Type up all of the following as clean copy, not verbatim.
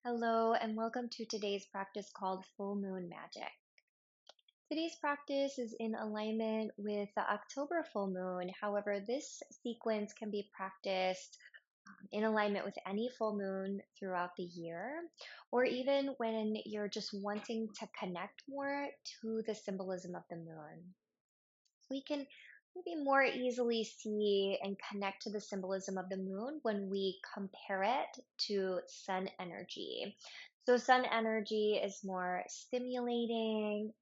Hello, and welcome to today's practice called Full Moon Magic. Today's practice is in alignment with the October full moon. However, this sequence can be practiced in alignment with any full moon throughout the year, or even when you're just wanting to connect more to the symbolism of the moon. We can maybe more easily see and connect to the symbolism of the moon when we compare it to sun energy. So, sun energy is more stimulating,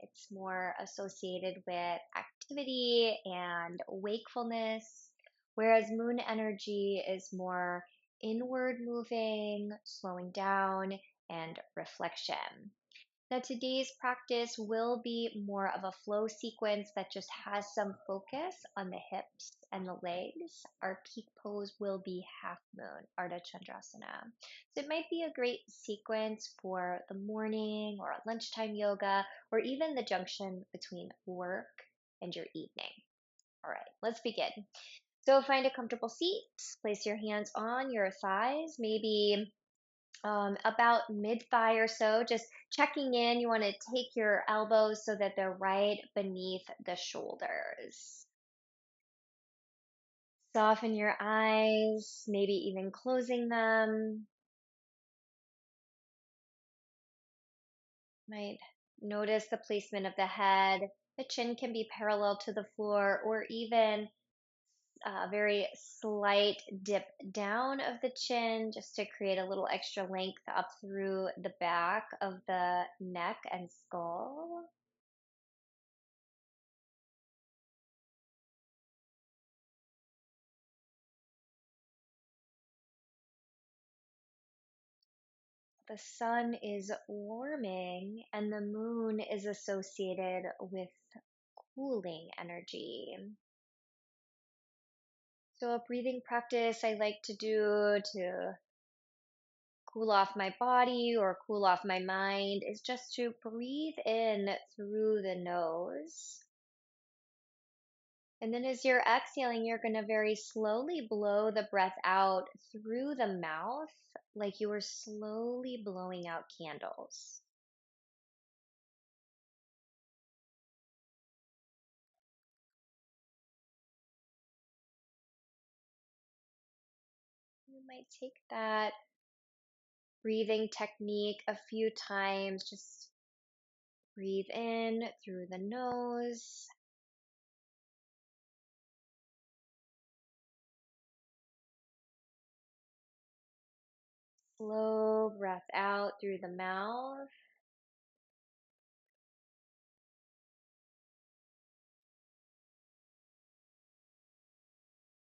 it's more associated with activity and wakefulness, whereas moon energy is more inward moving, slowing down, and reflection. Now, today's practice will be more of a flow sequence that just has some focus on the hips and the legs. Our peak pose will be half moon, Ardha Chandrasana. So it might be a great sequence for the morning or lunchtime yoga, or even the junction between work and your evening. All right, let's begin. So find a comfortable seat, place your hands on your thighs, maybe about mid thigh or so, just checking in. You want to take your elbows so that they're right beneath the shoulders. Soften your eyes, maybe even closing them. Might notice the placement of the head. The chin can be parallel to the floor or even a very slight dip down of the chin just to create a little extra length up through the back of the neck and skull. The sun is warming and the moon is associated with cooling energy. So, a breathing practice I like to do to cool off my body or cool off my mind is just to breathe in through the nose. And then as you're exhaling, you're going to very slowly blow the breath out through the mouth, like you were slowly blowing out candles. You might take that breathing technique a few times. Just breathe in through the nose. Slow breath out through the mouth.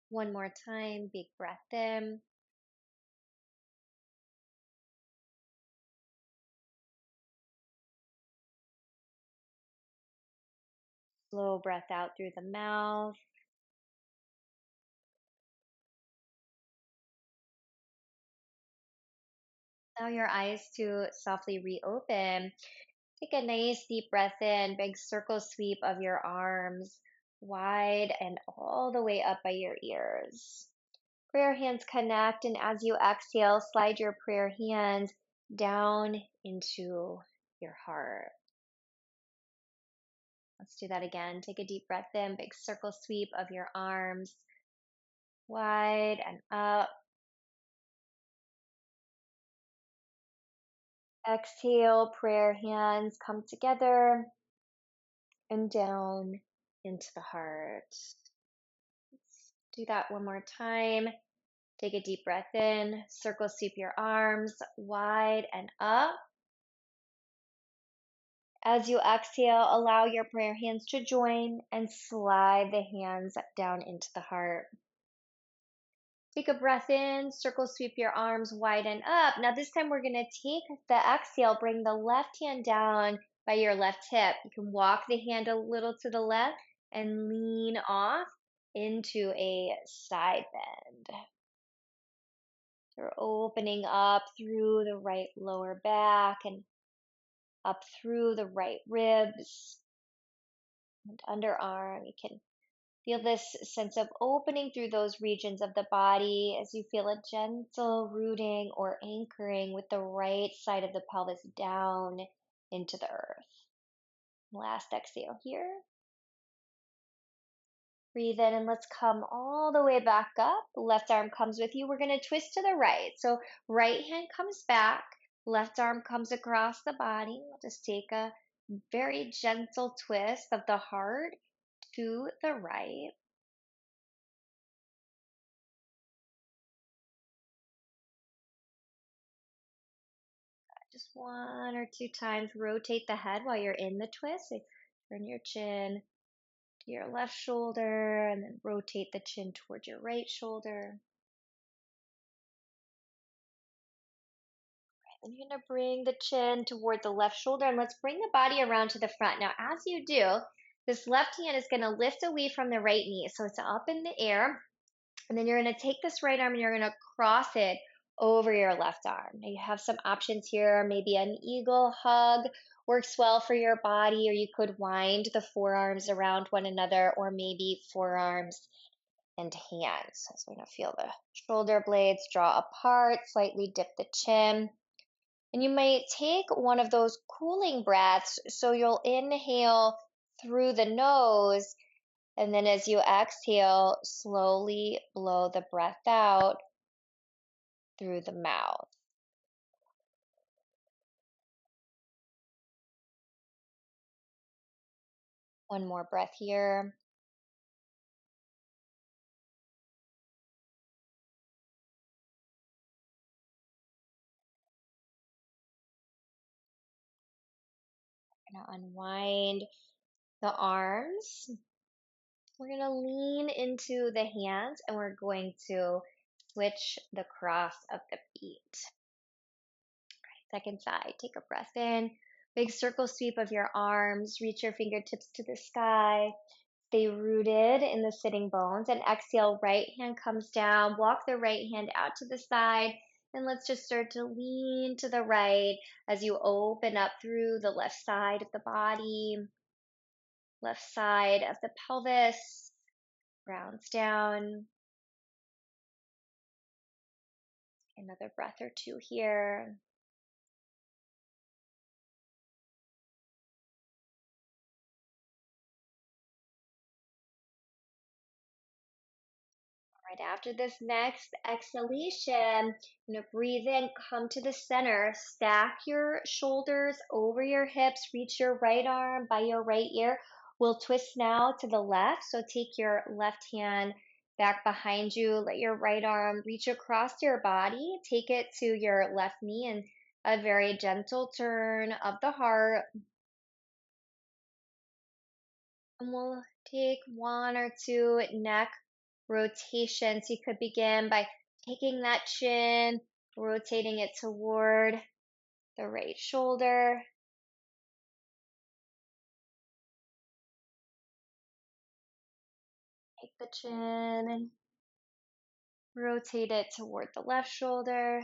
One more time, big breath in. Slow breath out through the mouth. Allow your eyes to softly reopen. Take a nice deep breath in, big circle sweep of your arms wide and all the way up by your ears. Prayer hands connect, and as you exhale, slide your prayer hands down into your heart. Let's do that again. Take a deep breath in, big circle sweep of your arms wide and up. Exhale, prayer hands come together and down into the heart. Let's do that one more time. Take a deep breath in, circle sweep your arms wide and up. As you exhale, allow your prayer hands to join and slide the hands down into the heart. Take a breath in, circle sweep your arms wide and up. Now, this time we're going to take the exhale, bring the left hand down by your left hip. You can walk the hand a little to the left and lean off into a side bend. You're opening up through the right lower back and up through the right ribs and underarm. You can Feel this sense of opening through those regions of the body as you feel a gentle rooting or anchoring with the right side of the pelvis down into the earth. Last exhale here. Breathe in and let's come all the way back up. Left arm comes with you. We're going to twist to the right. So right hand comes back, left arm comes across the body. We'll just take a very gentle twist of the heart to the right. Just one or two times rotate the head while you're in the twist. So turn your chin to your left shoulder and then rotate the chin towards your right shoulder. And you're going to bring the chin toward the left shoulder and let's bring the body around to the front. Now, as you do, this left hand is going to lift away from the right knee. So it's up in the air. And then you're going to take this right arm and you're going to cross it over your left arm. Now, you have some options here. Maybe an eagle hug works well for your body, or you could wind the forearms around one another, or maybe forearms and hands. So we're going to feel the shoulder blades draw apart, slightly dip the chin. And you might take one of those cooling breaths. So you'll inhale through the nose, and then as you exhale, slowly blow the breath out through the mouth. One more breath here. We're going to unwind the arms. We're going to lean into the hands and we're going to switch the cross of the feet. Second side, take a breath in. Big circle sweep of your arms. Reach your fingertips to the sky. Stay rooted in the sitting bones. And exhale, right hand comes down. Walk the right hand out to the side. And let's just start to lean to the right as you open up through the left side of the body, left side of the pelvis, rounds down. Another breath or two here. Right after this next exhalation, you're going to breathe in, come to the center, stack your shoulders over your hips, reach your right arm by your right ear. We'll twist now to the left. So take your left hand back behind you, let your right arm reach across your body, take it to your left knee, and a very gentle turn of the heart. And we'll take one or two neck rotations. You could begin by taking that chin, rotating it toward the right shoulder. Take the chin and rotate it toward the left shoulder.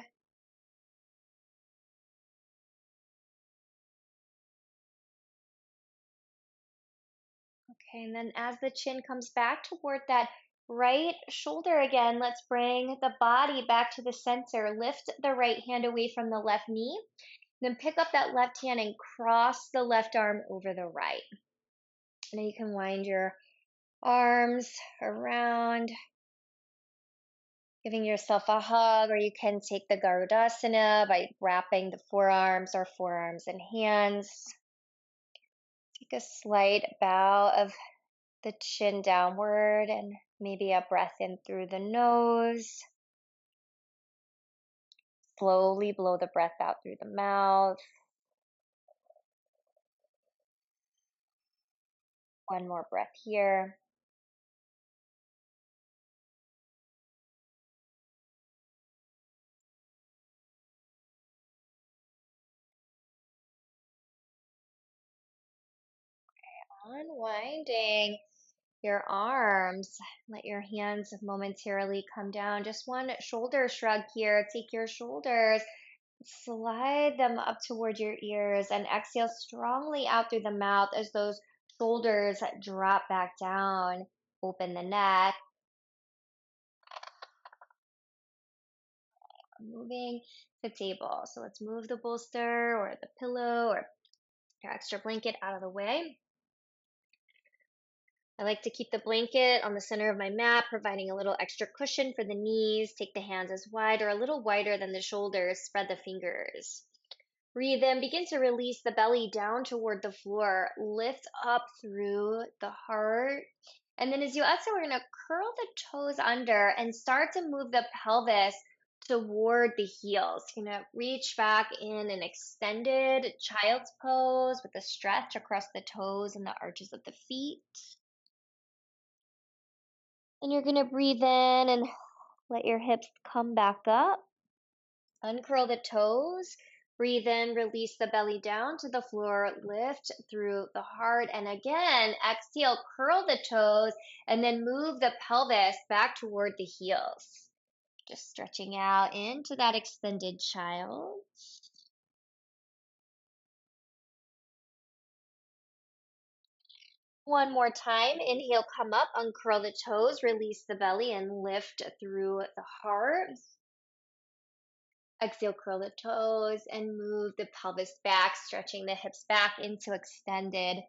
Okay, and then as the chin comes back toward that right shoulder again, let's bring the body back to the center. Lift the right hand away from the left knee. Then pick up that left hand and cross the left arm over the right. And then you can wind your arms around, giving yourself a hug, or you can take the Garudasana by wrapping the forearms or forearms and hands. Take a slight bow of the chin downward and maybe a breath in through the nose. Slowly blow the breath out through the mouth. One more breath here. Unwinding your arms. Let your hands momentarily come down. Just one shoulder shrug here. Take your shoulders, slide them up toward your ears, and exhale strongly out through the mouth as those shoulders drop back down Open the neck. Moving the table. So let's move the bolster or the pillow or your extra blanket out of the way. I like to keep the blanket on the center of my mat, providing a little extra cushion for the knees. Take the hands as wide or a little wider than the shoulders. Spread the fingers. Breathe in. Begin to release the belly down toward the floor. Lift up through the heart. And then as you exhale, we're going to curl the toes under and start to move the pelvis toward the heels. You're going to reach back in an extended child's pose with a stretch across the toes and the arches of the feet. And you're going to breathe in and let your hips come back up. Uncurl the toes. Breathe in, release the belly down to the floor, lift through the heart. And again, exhale, curl the toes, and then move the pelvis back toward the heels. Just stretching out into that extended child. One more time. Inhale, come up, uncurl the toes, release the belly, and lift through the heart. Exhale, curl the toes and move the pelvis back, stretching the hips back into extended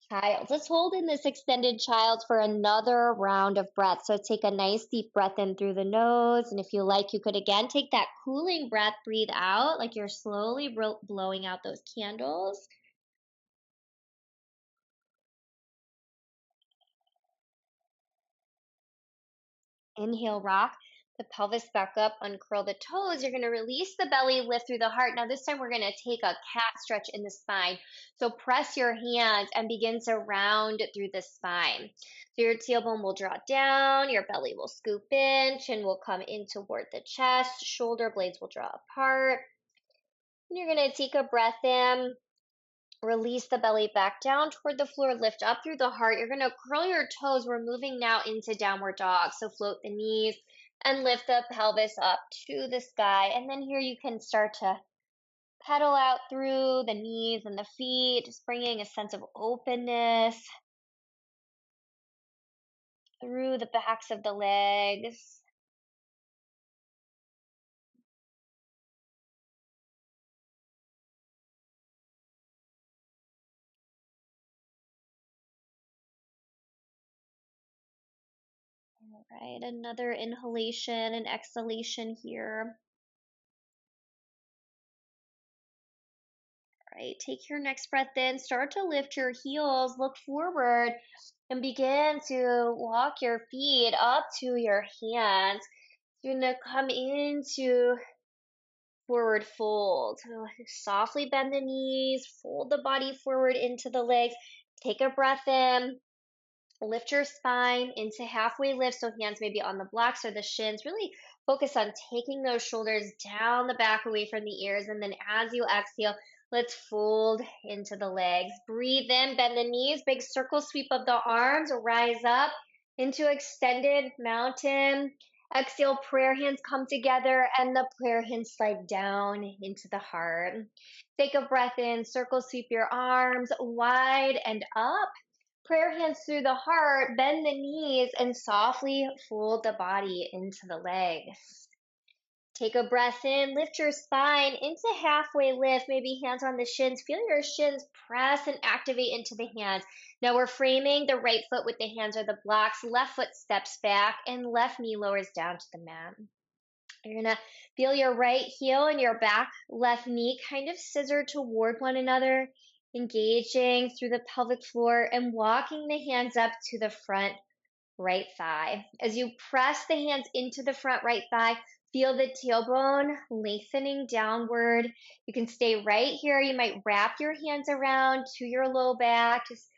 child. Let's hold in this extended child for another round of breath. So take a nice deep breath in through the nose. And if you like, you could again take that cooling breath, breathe out like you're slowly blowing out those candles. Inhale, rock the pelvis back up, uncurl the toes. You're going to release the belly, lift through the heart. Now, this time we're going to take a cat stretch in the spine. So press your hands and begin to round through the spine. So your tailbone will draw down, your belly will scoop in, chin will come in toward the chest, shoulder blades will draw apart. And you're going to take a breath in. Release the belly back down toward the floor, lift up through the heart. You're going to curl your toes. We're moving now into downward dog. So float the knees and lift the pelvis up to the sky. And then here you can start to pedal out through the knees and the feet, just bringing a sense of openness through the backs of the legs. All right, another inhalation and exhalation here. All right, take your next breath in. Start to lift your heels, look forward, and begin to walk your feet up to your hands. You're going to come into forward fold. So softly bend the knees, fold the body forward into the legs. Take a breath in. Lift your spine into halfway lift, so hands maybe on the blocks or the shins. Really focus on taking those shoulders down the back away from the ears. And then as you exhale, let's fold into the legs. Breathe in, bend the knees, big circle sweep of the arms, rise up into extended mountain. Exhale, prayer hands come together and the prayer hands slide down into the heart. Take a breath in, circle sweep your arms wide and up. Prayer hands through the heart, bend the knees, and softly fold the body into the legs. Take a breath in, lift your spine into halfway lift, maybe hands on the shins. Feel your shins press and activate into the hands. Now we're framing the right foot with the hands or the blocks. Left foot steps back and left knee lowers down to the mat. You're going to feel your right heel and your back left knee kind of scissor toward one another, engaging through the pelvic floor and walking the hands up to the front right thigh. As you press the hands into the front right thigh, feel the tailbone lengthening downward. You can stay right here. You might wrap your hands around to your low back, just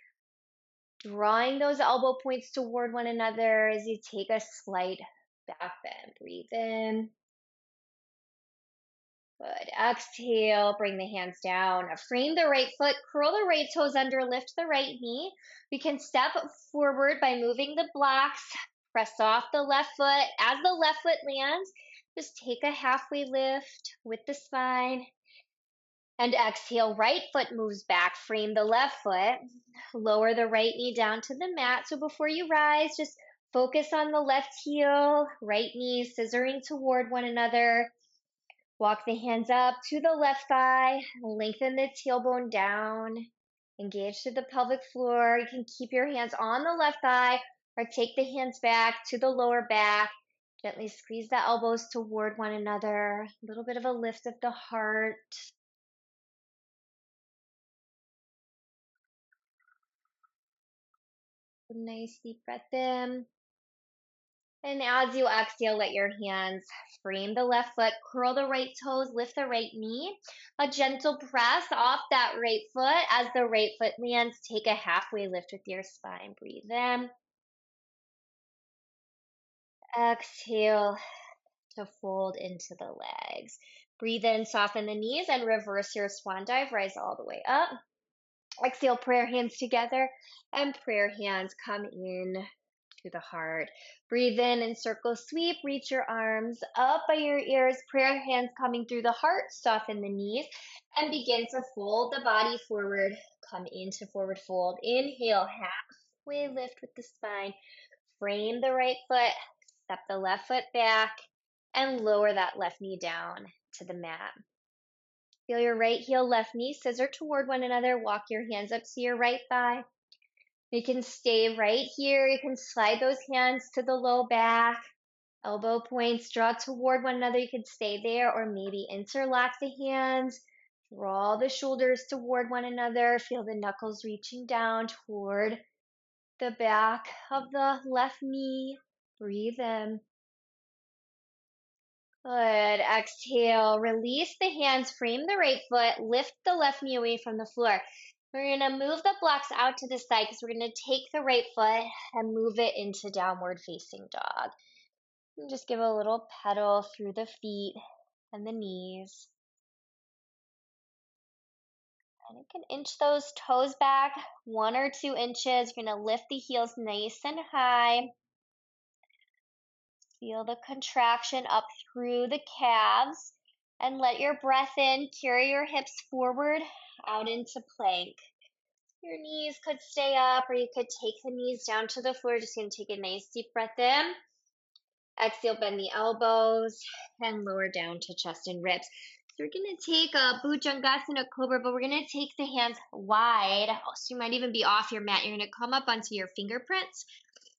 drawing those elbow points toward one another as you take a slight back bend. Breathe in. Good. Exhale, bring the hands down. Frame the right foot, curl the right toes under, lift the right knee. We can step forward by moving the blocks. Press off the left foot. As the left foot lands, just take a halfway lift with the spine. And exhale, right foot moves back, frame the left foot, lower the right knee down to the mat. So before you rise, just focus on the left heel, right knee scissoring toward one another. Walk the hands up to the left thigh, lengthen the tailbone down, engage to the pelvic floor. You can keep your hands on the left thigh or take the hands back to the lower back. Gently squeeze the elbows toward one another. A little bit of a lift of the heart. Nice deep breath in. And as you exhale, let your hands frame the left foot, curl the right toes, lift the right knee. A gentle press off that right foot. As the right foot lands, take a halfway lift with your spine. Breathe in. Exhale to fold into the legs. Breathe in, soften the knees, and reverse your swan dive. Rise all the way up. Exhale, prayer hands together, and prayer hands come in to the heart. Breathe in and circle sweep. Reach your arms up by your ears. Prayer hands coming through the heart. Soften the knees and begin to fold the body forward. Come into forward fold. Inhale, halfway lift with the spine. Frame the right foot. Step the left foot back and lower that left knee down to the mat. Feel your right heel, left knee scissor toward one another. Walk your hands up to your right thigh. You can stay right here. You can slide those hands to the low back. Elbow points draw toward one another. You could stay there or maybe interlock the hands. Draw the shoulders toward one another. Feel the knuckles reaching down toward the back of the left knee. Breathe in. Good. Exhale. Release the hands. Frame the right foot. Lift the left knee away from the floor. We're going to move the blocks out to the side because we're going to take the right foot and move it into downward facing dog. And just give a little pedal through the feet and the knees. And you can inch those toes back 1 or 2 inches. You're going to lift the heels nice and high. Feel the contraction up through the calves. And let your breath in. Carry your hips forward out into plank. Your knees could stay up or you could take the knees down to the floor. Just going to take a nice deep breath in. Exhale, bend the elbows and lower down to chest and ribs. So we're going to take a Bhujangasana Cobra, but we're going to take the hands wide. So you might even be off your mat. You're going to come up onto your fingerprints.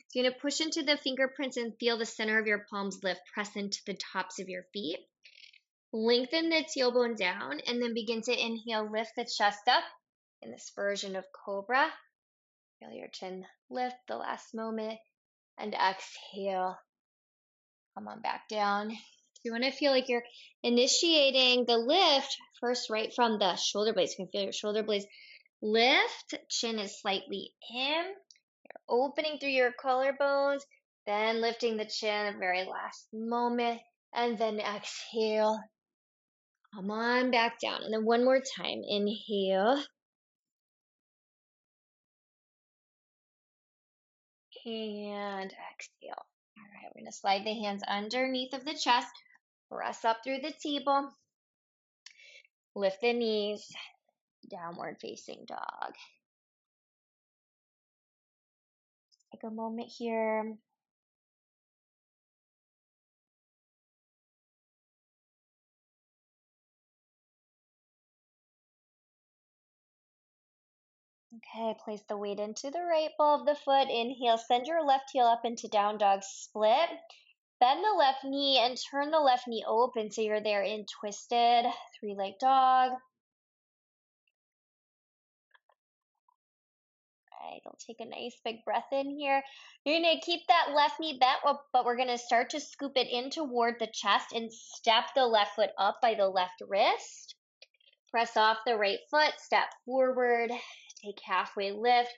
So you're going to push into the fingerprints and feel the center of your palms lift. Press into the tops of your feet. Lengthen the tailbone down and then begin to inhale, lift the chest up in this version of Cobra. Feel your chin lift the last moment and exhale. Come on back down. You want to feel like you're initiating the lift first right from the shoulder blades. You can feel your shoulder blades lift. Chin is slightly in. You're opening through your collarbones, then lifting the chin the very last moment, and then exhale. Come on back down. And then one more time. Inhale. And exhale. All right, we're going to slide the hands underneath of the chest. Press up through the table. Lift the knees. Downward facing dog. Take a moment here. Okay, place the weight into the right ball of the foot. Inhale, send your left heel up into down dog split. Bend the left knee and turn the left knee open so you're there in twisted 3-leg dog. Right, I'll take a nice big breath in here. You're going to keep that left knee bent, but we're going to start to scoop it in toward the chest and step the left foot up by the left wrist. Press off the right foot, step forward, take halfway lift.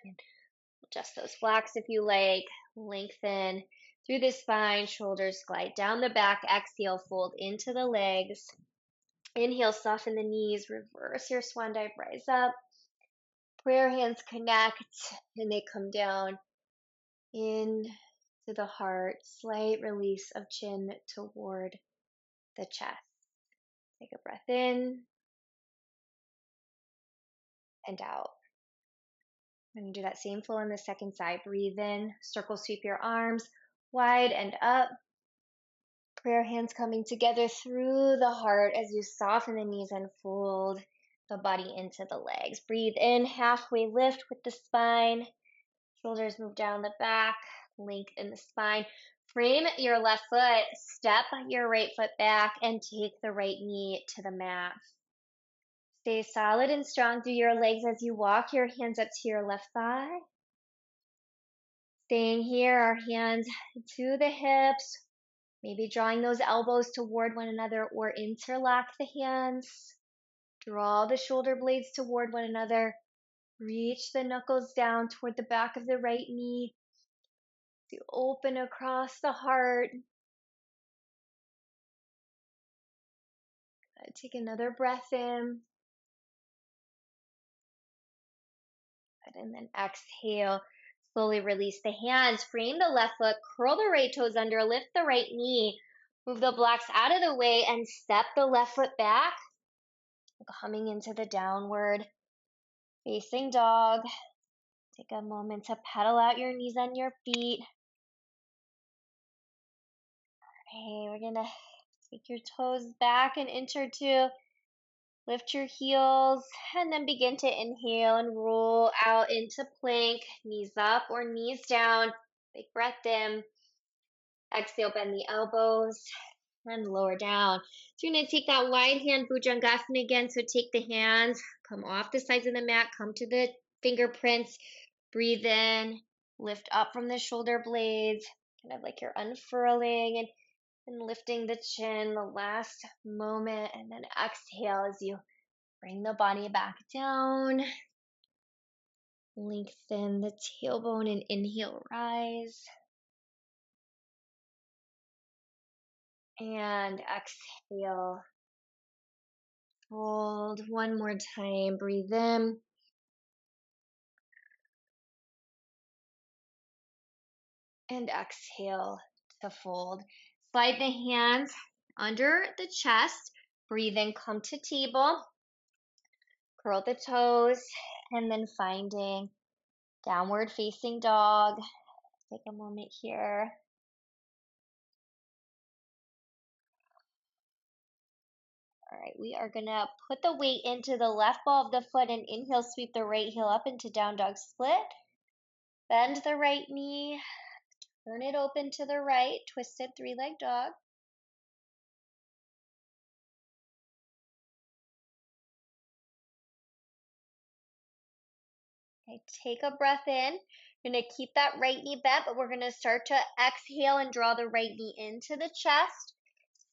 Adjust those blocks if you like. Lengthen through the spine, shoulders glide down the back. Exhale, fold into the legs. Inhale, soften the knees, reverse your swan dive, rise up. Prayer hands connect and they come down in to the heart. Slight release of chin toward the chest. Take a breath in and out. I'm going to do that same flow on the second side. Breathe in, circle sweep your arms wide and up. Prayer hands coming together through the heart as you soften the knees and fold the body into the legs. Breathe in, halfway lift with the spine. Shoulders move down the back, lengthen the spine. Frame your left foot, step your right foot back, and take the right knee to the mat. Stay solid and strong through your legs as you walk your hands up to your left thigh. Staying here, our hands to the hips, maybe drawing those elbows toward one another or interlock the hands. Draw the shoulder blades toward one another. Reach the knuckles down toward the back of the right knee. You open across the heart. Take another breath in. And then exhale. Slowly release the hands. Frame the left foot. Curl the right toes under. Lift the right knee. Move the blocks out of the way and step the left foot back. Coming into the downward facing dog. Take a moment to pedal out your knees and your feet. Okay, we're going to take your toes back and enter to lift your heels and then begin to inhale and roll out into plank, knees up or knees down. Big breath in. Exhale, bend the elbows and lower down. So you're going to take that wide hand Bhujangasana again. So take the hands, come off the sides of the mat, come to the fingerprints, breathe in, lift up from the shoulder blades, kind of like you're unfurling and lifting the chin the last moment, and then exhale as you bring the body back down. Lengthen the tailbone and inhale, rise. And exhale. Fold one more time. Breathe in. And exhale to fold. Slide the hands under the chest. Breathe in, come to table. Curl the toes. And then finding downward facing dog. Take a moment here. All right, we are going to put the weight into the left ball of the foot and inhale, sweep the right heel up into down dog split. Bend the right knee, turn it open to the right, twisted three-leg dog. Okay, take a breath in. You're going to keep that right knee bent, but we're going to start to exhale and draw the right knee into the chest.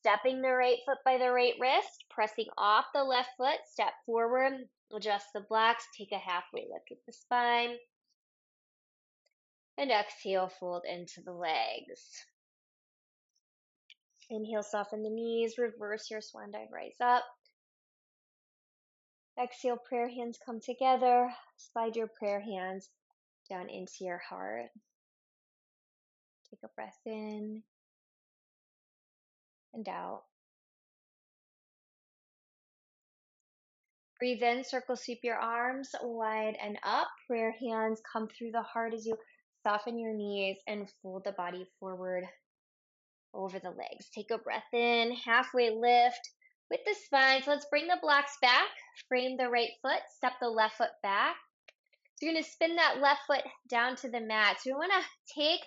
Stepping the right foot by the right wrist, pressing off the left foot, step forward, adjust the blocks, take a halfway lift with the spine. And exhale, fold into the legs. Inhale, soften the knees, reverse your swan dive, rise up. Exhale, prayer hands come together. Slide your prayer hands down into your heart. Take a breath in and out. Breathe in, circle sweep your arms wide and up. Prayer hands come through the heart as you soften your knees and fold the body forward over the legs. Take a breath in, halfway lift with the spine. So let's bring the blocks back. Frame the right foot, step the left foot back. So you're going to spin that left foot down to the mat. So you want to take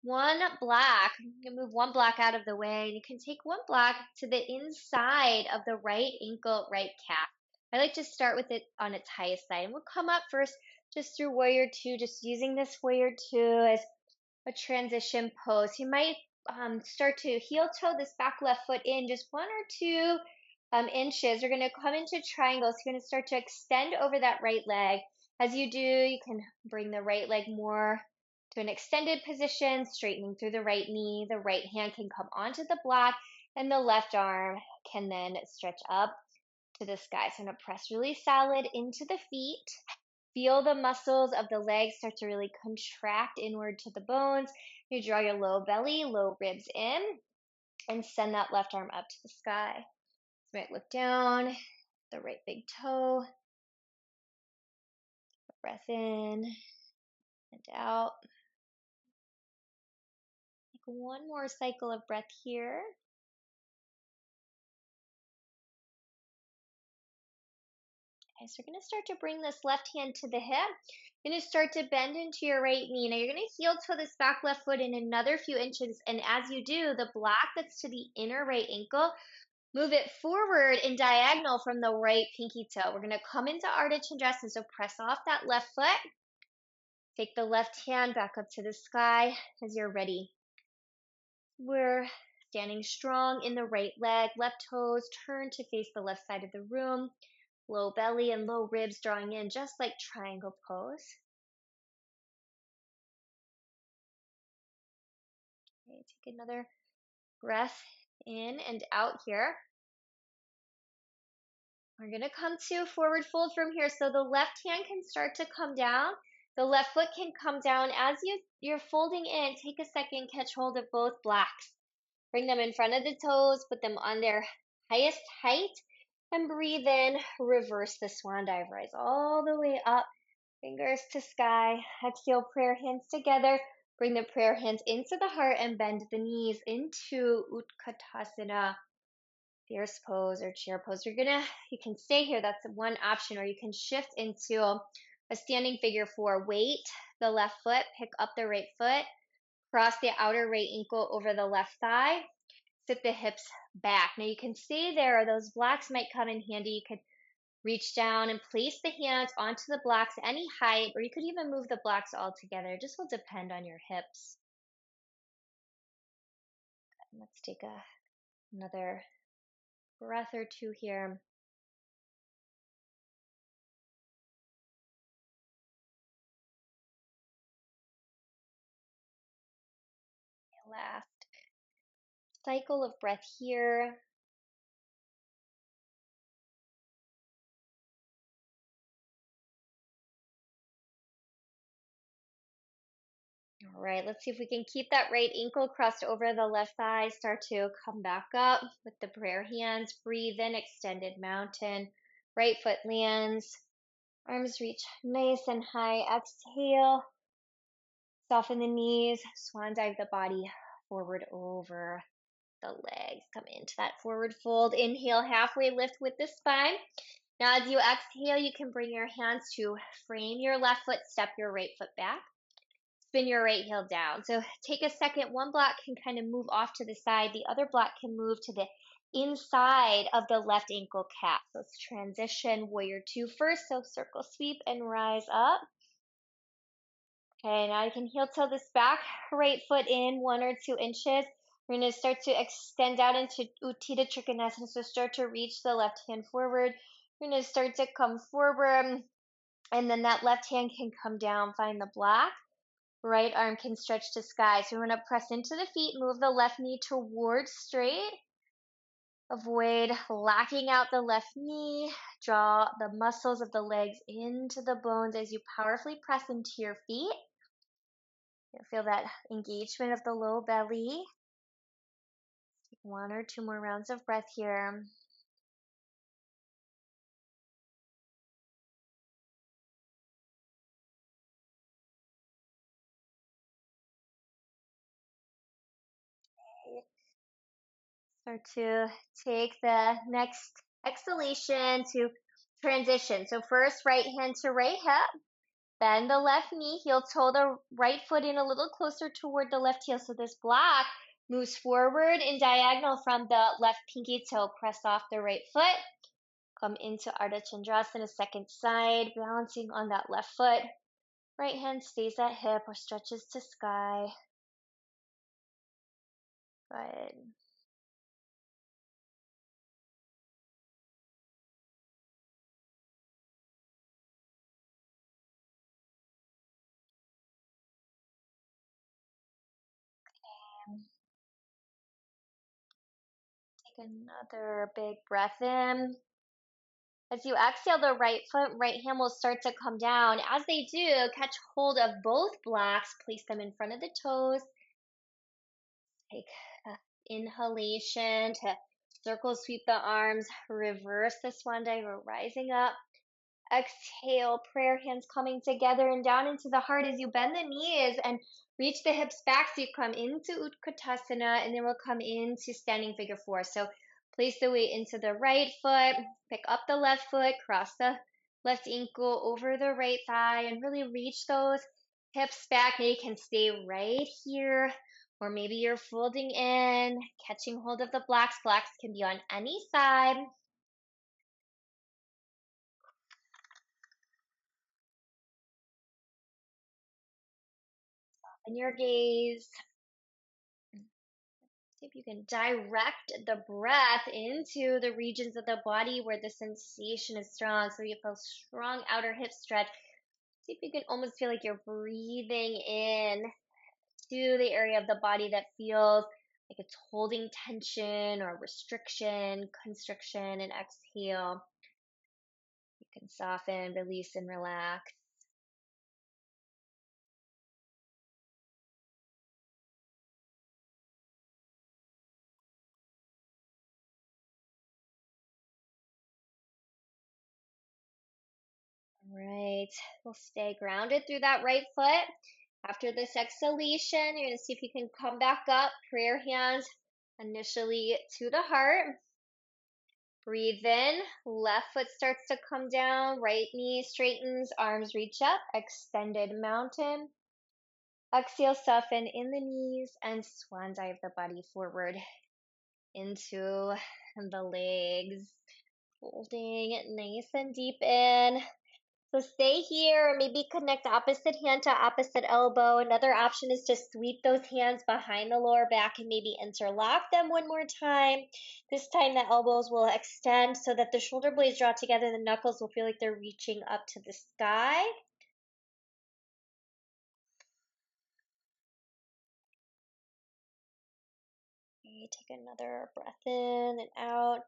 one block. You can move one block out of the way. And you can take one block to the inside of the right ankle, right calf. I like to start with it on its highest side. And we'll come up first just through warrior two, just using this warrior two as a transition pose. You might start to heel toe this back left foot in just 1 or 2 inches. You're going to come into triangles. You're going to start to extend over that right leg. As you do, you can bring the right leg more to an extended position, straightening through the right knee. The right hand can come onto the block, and the left arm can then stretch up to the sky. So I'm going to press really solid into the feet. Feel the muscles of the legs start to really contract inward to the bones. You draw your low belly, low ribs in, and send that left arm up to the sky. So you might look down, the right big toe, Breath in and out. Take one more cycle of breath here. Okay, so we're going to start to bring this left hand to the hip. You're going to start to bend into your right knee. Now you're going to heel toe this back left foot in another few inches. And as you do, the block that's to the inner right ankle, move it forward in diagonal from the right pinky toe. We're going to come into Ardha Chandrasana, so press off that left foot. Take the left hand back up to the sky as you're ready. We're standing strong in the right leg, left toes turn to face the left side of the room. Low belly and low ribs drawing in, just like triangle pose. Okay, take another breath in and out here. We're going to come to forward fold from here. So the left hand can start to come down. The left foot can come down. As you're folding in, take a second, catch hold of both blocks. Bring them in front of the toes, put them on their highest height, and breathe in. Reverse the swan dive, rise all the way up. Fingers to sky. Exhale, prayer hands together. Bring the prayer hands into the heart and bend the knees into Utkatasana, fierce pose or chair pose. You can stay here. That's one option, or you can shift into a standing figure four. Weight the left foot, pick up the right foot, cross the outer right ankle over the left thigh, sit the hips back. Now you can stay there, or those blocks might come in handy. You could reach down and place the hands onto the blocks any height, or you could even move the blocks all together. It just will depend on your hips. Let's take another breath or two here. Last cycle of breath here. All right, let's see if we can keep that right ankle crossed over the left thigh. Start to come back up with the prayer hands. Breathe in, extended mountain. Right foot lands. Arms reach nice and high. Exhale. Soften the knees. Swan dive the body forward over the legs. Come into that forward fold. Inhale, halfway lift with the spine. Now as you exhale, you can bring your hands to frame your left foot, step your right foot back. Spin your right heel down. So take a second. One block can kind of move off to the side. The other block can move to the inside of the left ankle cap. So let's transition warrior two first. So circle sweep and rise up. Okay, now you can heel toe this back, right foot in 1 or 2 inches. We're going to start to extend out into Uttita Trikonasana. So start to reach the left hand forward. We're going to start to come forward, and then that left hand can come down. Find the block. Right arm can stretch to sky. So we're going to press into the feet, move the left knee towards straight. Avoid locking out the left knee. Draw the muscles of the legs into the bones as you powerfully press into your feet. You feel that engagement of the low belly. Take 1 or 2 more rounds of breath here. Start to take the next exhalation to transition. So first, right hand to right hip. Bend the left knee, heel toe the right foot in a little closer toward the left heel. So this block moves forward in diagonal from the left pinky toe. Press off the right foot. Come into Ardha Chandrasana, second side, balancing on that left foot. Right hand stays at hip or stretches to sky. Good. Take another big breath in. As you exhale, the right foot, right hand will start to come down. As they do, catch hold of both blocks, place them in front of the toes. Take an inhalation to circle sweep the arms, reverse the swan dive, we're rising up. Exhale, prayer hands coming together and down into the heart as you bend the knees and reach the hips back. So you come into Utkatasana and then we'll come into standing figure four. So place the weight into the right foot, pick up the left foot, cross the left ankle over the right thigh and really reach those hips back. Now you can stay right here, or maybe you're folding in, catching hold of the blocks. Blocks can be on any side. And your gaze. See if you can direct the breath into the regions of the body where the sensation is strong. So you feel strong outer hip stretch. See if you can almost feel like you're breathing in to the area of the body that feels like it's holding tension or restriction, constriction, and exhale. You can soften, release, and relax. All right, we'll stay grounded through that right foot. After this exhalation, you're going to see if you can come back up, prayer hands initially to the heart. Breathe in, left foot starts to come down, right knee straightens, arms reach up, extended mountain. Exhale, soften in the knees and swan dive the body forward into the legs. Folding nice and deep in. So stay here, maybe connect opposite hand to opposite elbow. Another option is to sweep those hands behind the lower back and maybe interlock them one more time. This time the elbows will extend so that the shoulder blades draw together. The knuckles will feel like they're reaching up to the sky. Okay, take another breath in and out.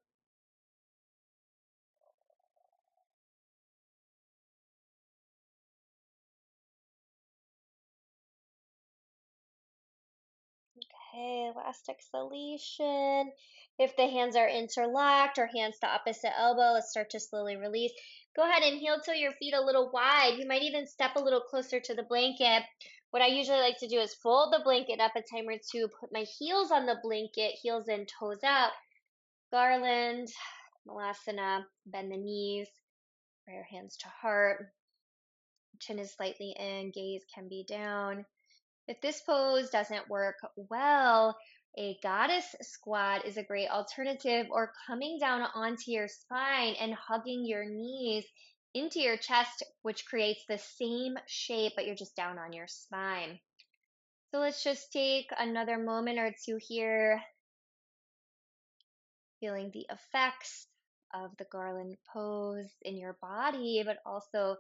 Okay, last exhalation. If the hands are interlocked or hands to opposite elbow, let's start to slowly release. Go ahead and heel to your feet a little wide. You might even step a little closer to the blanket. What I usually like to do is fold the blanket up a time or two, put my heels on the blanket, heels in, toes out. Garland, Malasana, bend the knees, prayer hands to heart. Chin is slightly in, gaze can be down. If this pose doesn't work well, a goddess squat is a great alternative, or coming down onto your spine and hugging your knees into your chest, which creates the same shape, but you're just down on your spine. So let's just take another moment or two here, feeling the effects of the garland pose in your body, but also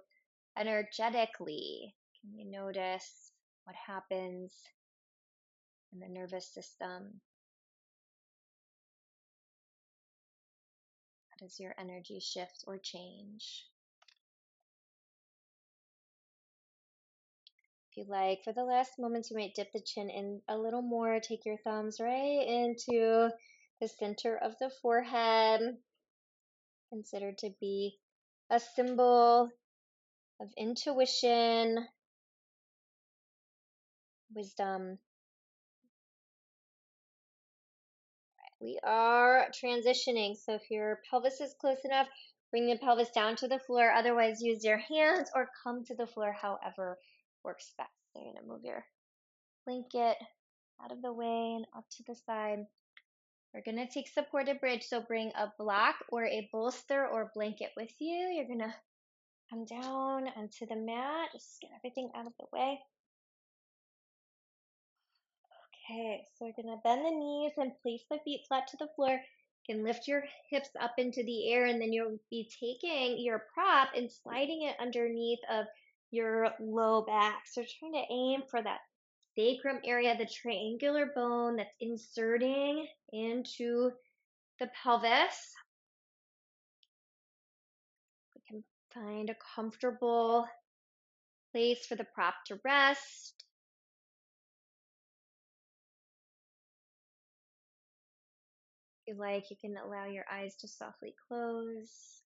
energetically. Can you notice what happens in the nervous system? How does your energy shift or change? If you like, for the last moments, you might dip the chin in a little more. Take your thumbs right into the center of the forehead, considered to be a symbol of intuition, wisdom. We are transitioning, so if your pelvis is close enough, bring the pelvis down to the floor. Otherwise, use your hands or come to the floor, however works best. So you're going to move your blanket out of the way and up to the side. We're going to take supported bridge, so bring a block or a bolster or blanket with you. You're going to come down onto the mat, just get everything out of the way. Okay, so we're going to bend the knees and place the feet flat to the floor. You can lift your hips up into the air, and then you'll be taking your prop and sliding it underneath of your low back. So trying to aim for that sacrum area, the triangular bone that's inserting into the pelvis. We can find a comfortable place for the prop to rest. If you like, you can allow your eyes to softly close.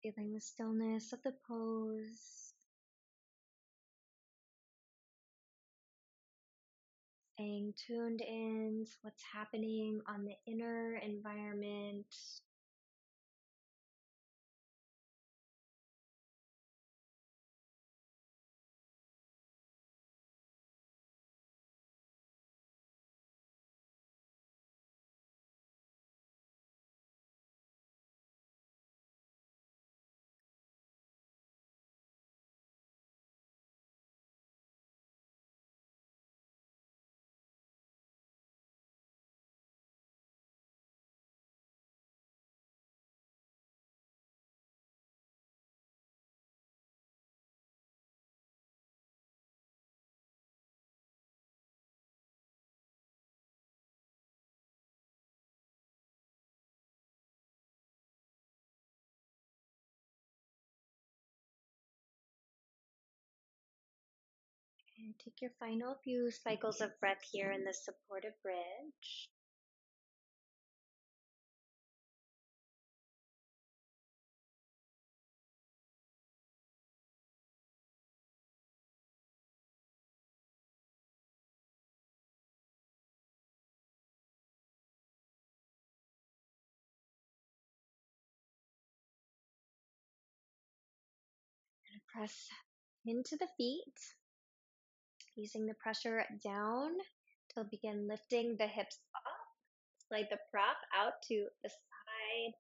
Feeling the stillness of the pose. Staying tuned in to what's happening on the inner environment. And take your final few cycles of breath here in the supportive bridge. And press into the feet, using the pressure down to begin lifting the hips up. Slide the prop out to the side.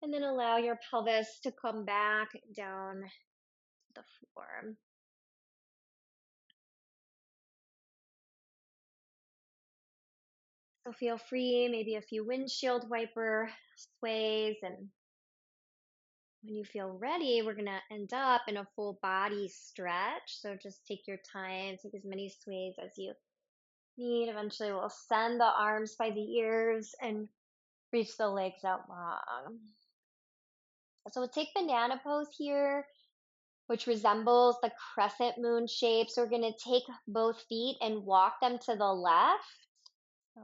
And then allow your pelvis to come back down to the floor. So feel free, maybe a few windshield wiper sways. And when you feel ready, we're going to end up in a full body stretch. So just take your time, take as many sways as you need. Eventually, we'll send the arms by the ears and reach the legs out long. So we'll take banana pose here, which resembles the crescent moon shape. So we're going to take both feet and walk them to the left. So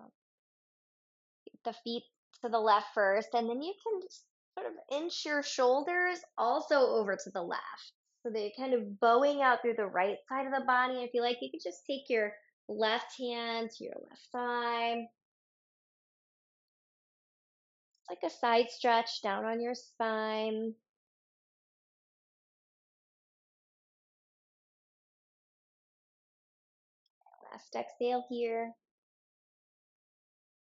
the feet to the left first, and then you can just sort of inch your shoulders also over to the left. So they're kind of bowing out through the right side of the body. If you like, you could just take your left hand to your left side. It's like a side stretch down on your spine. Last exhale here.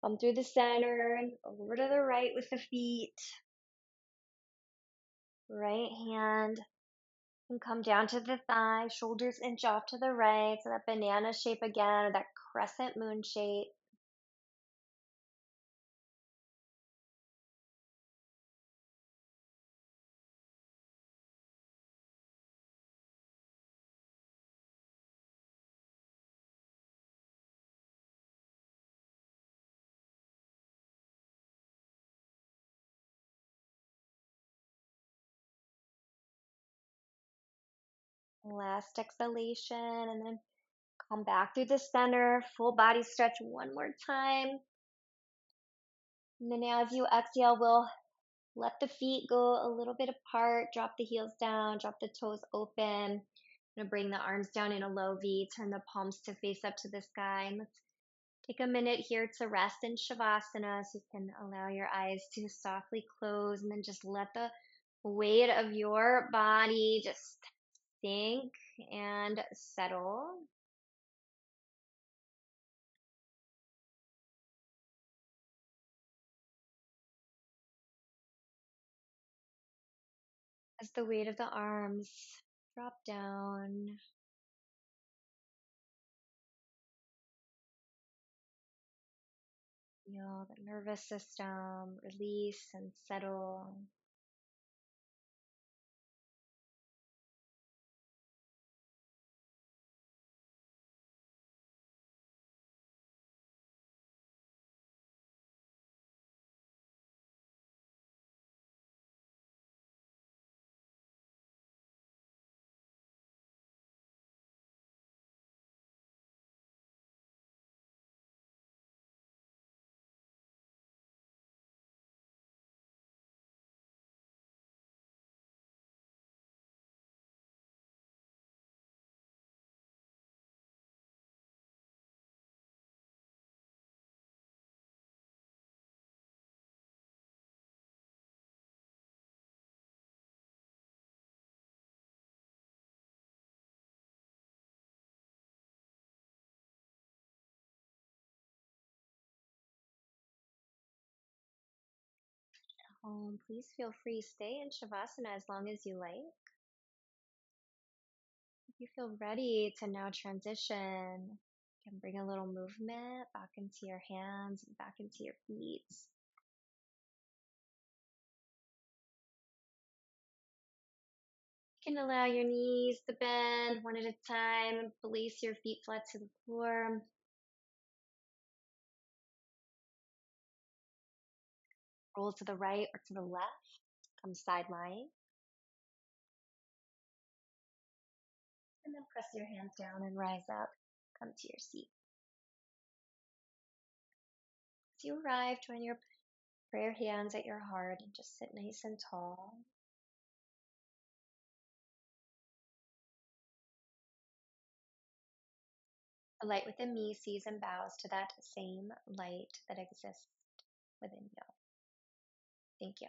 Come through the center and over to the right with the feet. Right hand and come down to the thigh, shoulders inch off to the right. So that banana shape again, or that crescent moon shape. Last exhalation, and then come back through the center, full body stretch one more time. And then as you exhale, we'll let the feet go a little bit apart, drop the heels down, drop the toes open. I'm gonna bring the arms down in a low V, turn the palms to face up to the sky. And let's take a minute here to rest in shavasana, so you can allow your eyes to softly close, and then just let the weight of your body just sink and settle. As the weight of the arms drop down, feel the nervous system release and settle. home, please feel free. Stay in Shavasana as long as you like. If you feel ready to now transition, you can bring a little movement back into your hands and back into your feet. You can allow your knees to bend one at a time. Place your feet flat to the floor. Roll to the right or to the left. Come side lying. And then press your hands down and rise up. Come to your seat. As you arrive, join your prayer hands at your heart and just sit nice and tall. The light within me sees and bows to that same light that exists within you. Thank you.